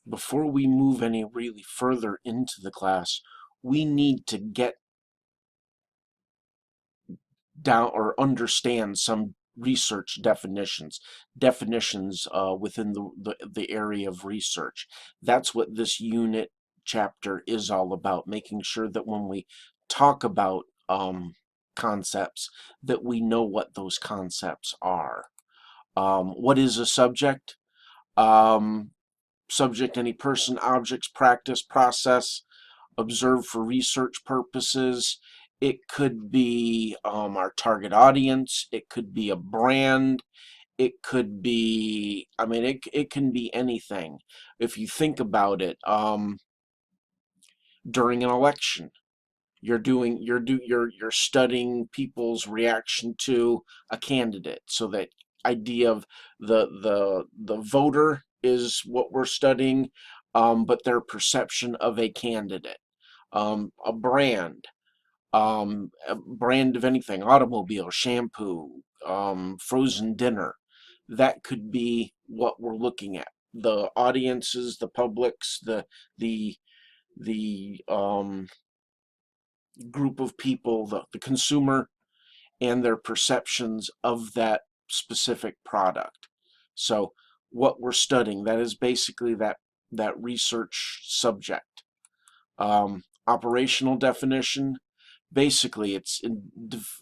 before we move any really further into the class, we need to get down or understand some research definitions within the area of research. That's what this unit chapter is all about, making sure that when we talk about concepts, that we know what those concepts are. What is a subject? Um, Subject, any person, objects, practice, process, observed for research purposes. It could be our target audience. It could be a brand. It could be, I mean, it can be anything. If you think about it, during an election, you're studying people's reaction to a candidate, so that idea of the voter is what we're studying, but their perception of a candidate. A brand of anything, automobile, shampoo, frozen dinner. That could be what we're looking at. The audiences, the publics, the the group of people, the consumer, and their perceptions of that specific product. So what we're studying, that is basically that research subject. Operational definition, basically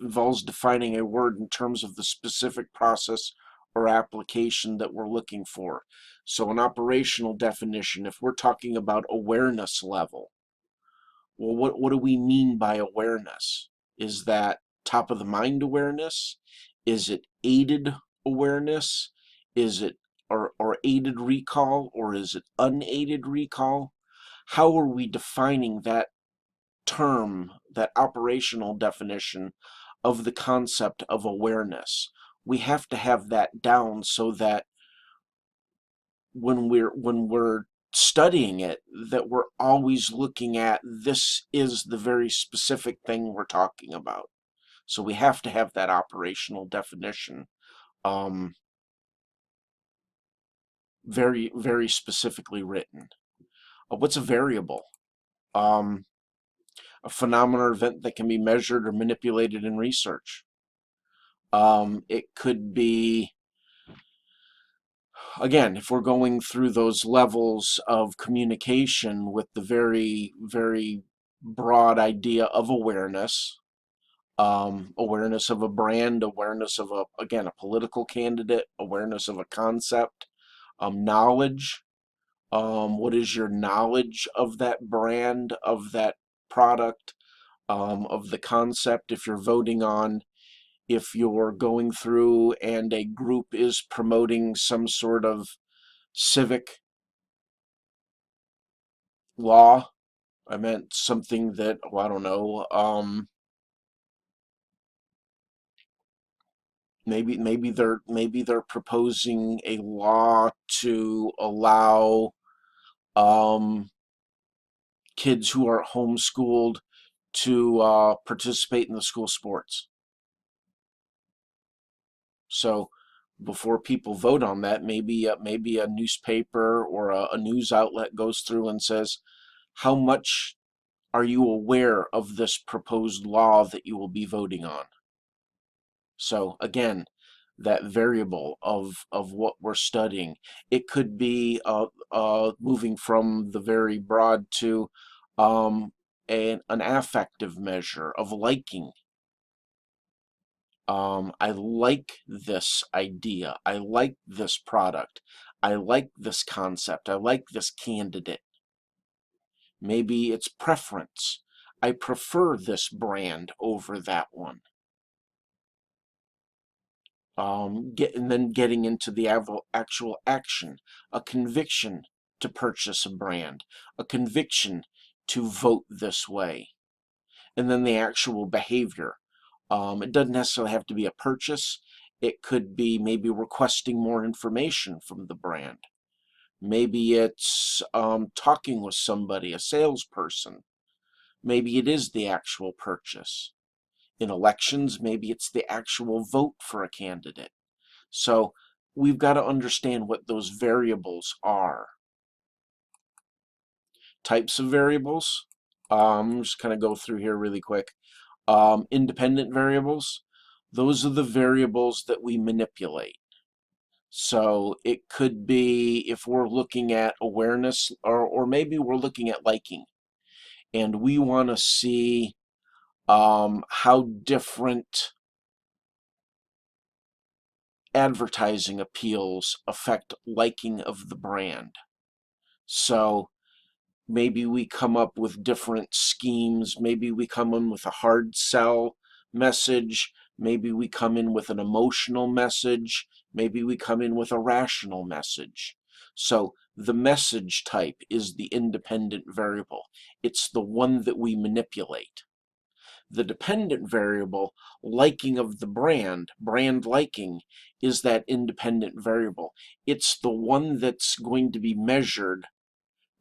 involves defining a word in terms of the specific process or application that we're looking for. So an operational definition, if we're talking about awareness level, well, what do we mean by awareness? Is that top of the mind awareness? Is it aided awareness? Is it or aided recall, or is it unaided recall? How are we defining that term, that operational definition of the concept of awareness? We have to have that down so that when we're studying it, that we're always looking at, this is the very specific thing we're talking about. So we have to have that operational definition um, very specifically written. What's a variable? Um, a phenomenon or event that can be measured or manipulated in research. It could be, again, if we're going through those levels of communication with the very broad idea of awareness, awareness of a brand, awareness of again, a political candidate, awareness of a concept, knowledge. What is your knowledge of that brand, of that product, of the concept? If you're voting on, if you're going through and a group is promoting some sort of civic law, I meant something that, oh, I don't know, maybe they're proposing a law to allow um, kids who are homeschooled to participate in the school sports. So before people vote on that, maybe a newspaper or a news outlet goes through and says, how much are you aware of this proposed law that you will be voting on? So again, that variable of what we're studying, it could be moving from the very broad to an affective measure of liking. I like this idea. I like this product. I like this concept. I like this candidate. Maybe it's preference. I prefer this brand over that one. And then getting into the actual action, a conviction to purchase a brand, a conviction to vote this way, and then the actual behavior. It doesn't necessarily have to be a purchase. It could be maybe requesting more information from the brand. Maybe it's talking with somebody, a salesperson. Maybe it is the actual purchase. In elections, maybe it's the actual vote for a candidate. So we've got to understand what those variables are. Types of variables. Just kind of go through here really quick. Independent variables. Those are the variables that we manipulate. So it could be if we're looking at awareness, or maybe we're looking at liking, and we want to see how different advertising appeals affect liking of the brand. So maybe we come up with different schemes. Maybe we come in with a hard sell message. Maybe we come in with an emotional message. Maybe we come in with a rational message. So the message type is the independent variable. It's the one that we manipulate. The dependent variable, liking of the brand liking, is that independent variable. It's the one that's going to be measured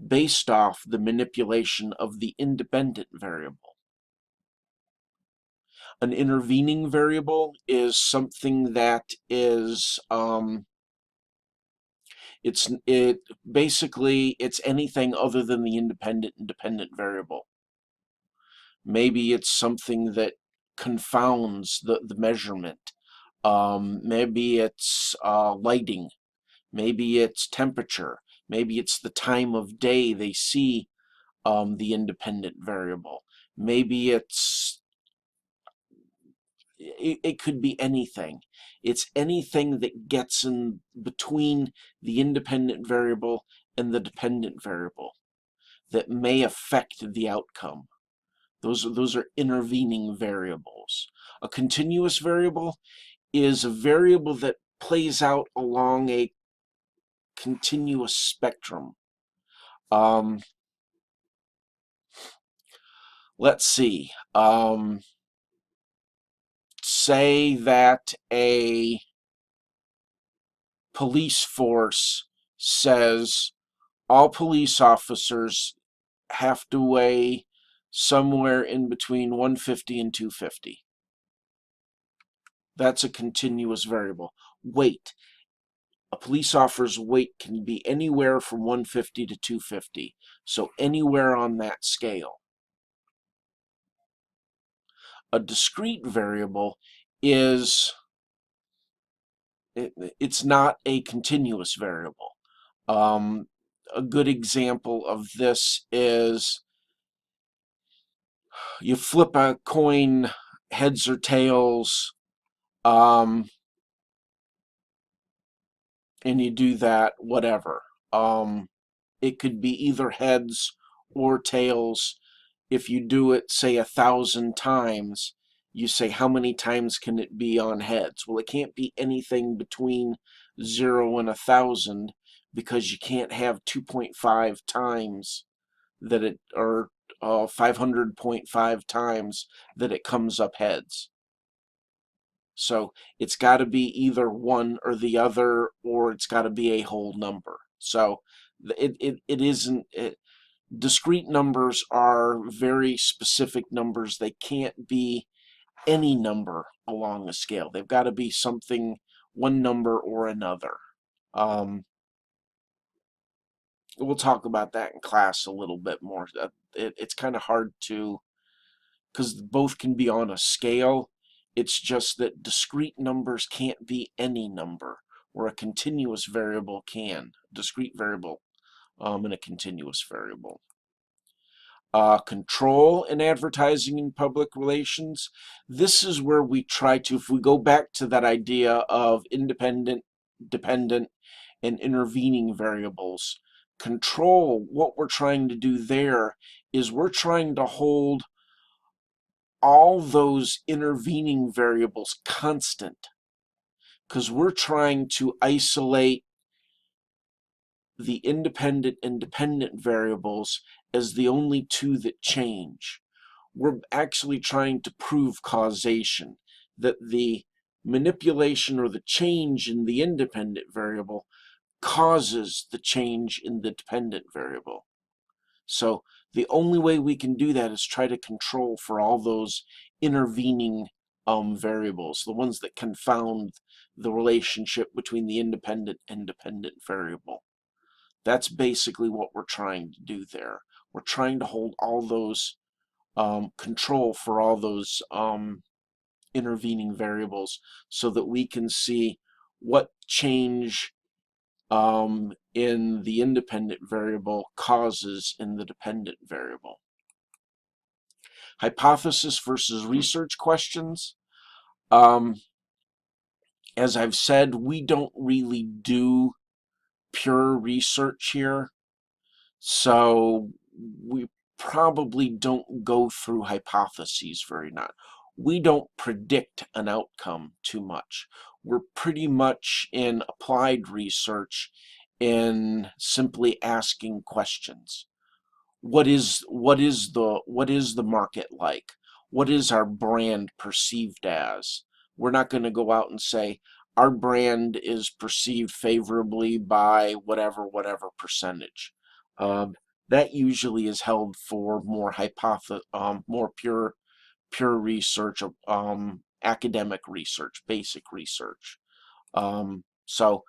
based off the manipulation of the independent variable. An intervening variable is something that is basically it's anything other than the independent and dependent variable. Maybe it's something that confounds the measurement. Maybe it's lighting. Maybe it's temperature. Maybe it's the time of day they see the independent variable. Maybe it could be anything. It's anything that gets in between the independent variable and the dependent variable that may affect the outcome. Those are intervening variables. A continuous variable is a variable that plays out along a continuous spectrum. Let's see. Say that a police force says all police officers have to weigh somewhere in between 150 and 250. That's a continuous variable. Weight. A police officer's weight can be anywhere from 150 to 250. So anywhere on that scale. A discrete variable is it's not a continuous variable. A good example of this is you flip a coin, heads or tails, and you do that, whatever. It could be either heads or tails. If you do it, say, 1,000 times, you say, how many times can it be on heads? Well, it can't be anything between 0 and 1,000 because you can't have 2.5 times that it, or 500.5 times that it comes up heads. So it's got to be either one or the other, or it's got to be a whole number. So it isn't. Discrete numbers are very specific numbers. They can't be any number along a scale. They've got to be something, one number or another. We'll talk about that in class a little bit more. It's kind of hard to, because both can be on a scale. It's just that discrete numbers can't be any number, where a continuous variable can. Discrete variable and a continuous variable. Control in advertising and public relations. This is where we try to, if we go back to that idea of independent, dependent, and intervening variables, control, what we're trying to do there is we're trying to hold all those intervening variables constant, because we're trying to isolate the independent and dependent variables as the only two that change. We're actually trying to prove causation, that the manipulation or the change in the independent variable causes the change in the dependent variable. So the only way we can do that is try to control for all those intervening variables, the ones that confound the relationship between the independent and dependent variable. That's basically what we're trying to do there. We're trying to hold all those control for all those intervening variables so that we can see what change in the independent variable causes in the dependent variable. Hypothesis versus research questions. Um, as I've said, we don't really do pure research here, so we probably don't go through hypotheses very much. We don't predict an outcome too much. We're pretty much in applied research in simply asking questions. What is the market like? What is our brand perceived as? We're not going to go out and say our brand is perceived favorably by whatever percentage. Um, that usually is held for more pure research, academic research, basic research. So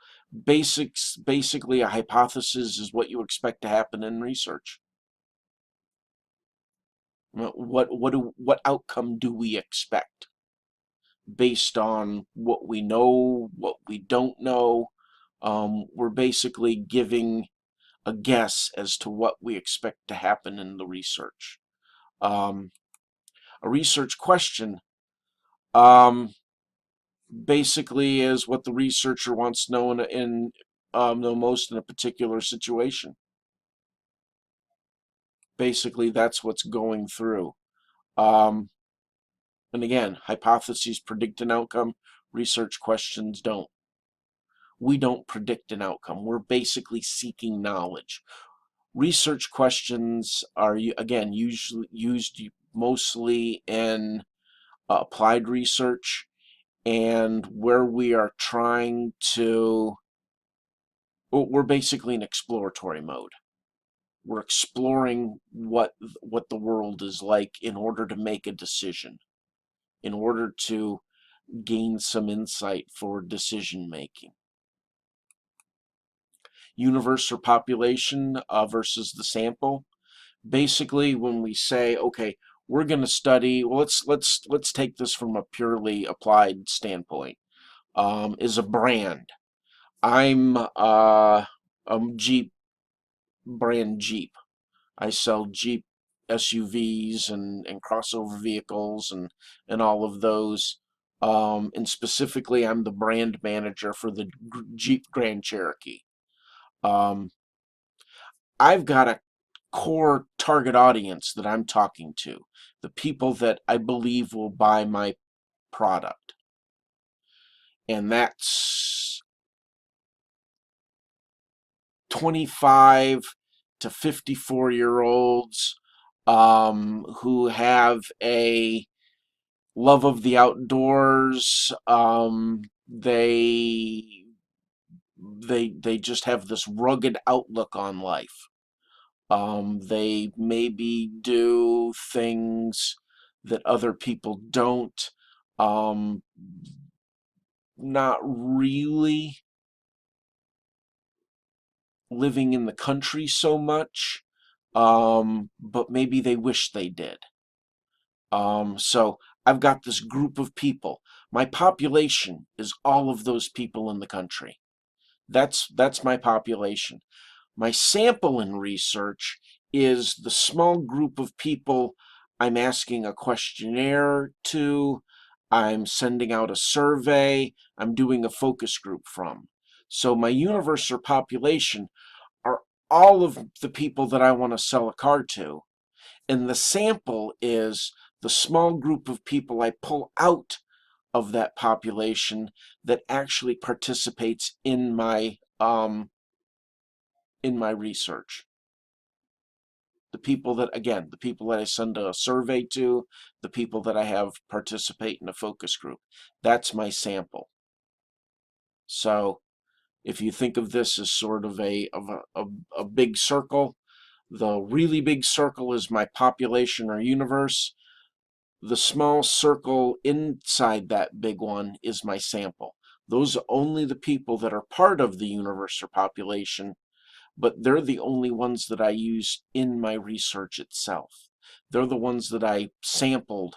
basically, a hypothesis is what you expect to happen in research. What outcome do we expect based on what we know, what we don't know? We're basically giving a guess as to what we expect to happen in the research. Um, a research question um, basically is what the researcher wants to know know most in a particular situation. Basically, that's what's going through. Um, And again, hypotheses predict an outcome, research questions don't. We don't predict an outcome. We're basically seeking knowledge. Research questions are, again, usually used mostly in applied research and where we are trying to, we're basically in exploratory mode. We're exploring what the world is like in order to make a decision, in order to gain some insight for decision making. Universe or population versus the sample. Basically, when we say, okay, we're going to study, well, let's take this from a purely applied standpoint. Is a brand. I'm Jeep brand Jeep. I sell Jeep SUVs and crossover vehicles and all of those. And specifically, I'm the brand manager for the Jeep Grand Cherokee. Um, I've got a core target audience that I'm talking to, the people that I believe will buy my product. And that's 25 to 54-year-olds who have a love of the outdoors. They just have this rugged outlook on life. They maybe do things that other people don't. Um, Not really living in the country so much, but maybe they wish they did. So I've got this group of people. My population is all of those people in the country. That's my population. My sample in research is the small group of people I'm asking a questionnaire to, I'm sending out a survey, I'm doing a focus group from. So my universe or population are all of the people that I want to sell a car to. And the sample is the small group of people I pull out of that population that actually participates in my research. The people that I send a survey to, the people that I have participate in a focus group. That's my sample. So if you think of this as sort of a big circle, the really big circle is my population or universe. The small circle inside that big one is my sample. Those are only the people that are part of the universe or population, but they're the only ones that I use in my research itself. They're the ones that I sampled,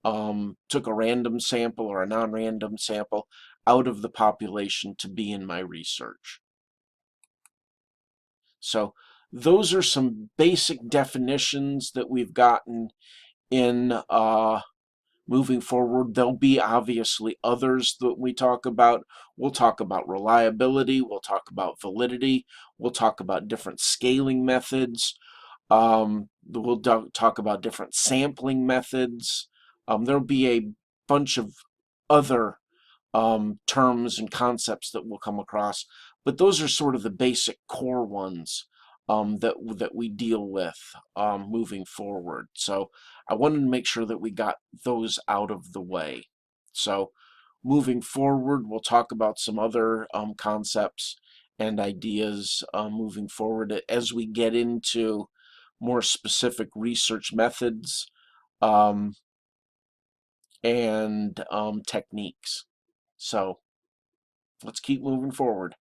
took a random sample or a non-random sample out of the population to be in my research. So those are some basic definitions that we've gotten in moving forward. There'll be obviously others that we talk about. We'll talk about reliability, we'll talk about validity, we'll talk about different scaling methods, we'll talk about different sampling methods. There'll be a bunch of other terms and concepts that we'll come across, but those are sort of the basic core ones that we deal with moving forward. So I wanted to make sure that we got those out of the way. So moving forward, we'll talk about some other concepts and ideas moving forward as we get into more specific research methods um, and techniques. So let's keep moving forward.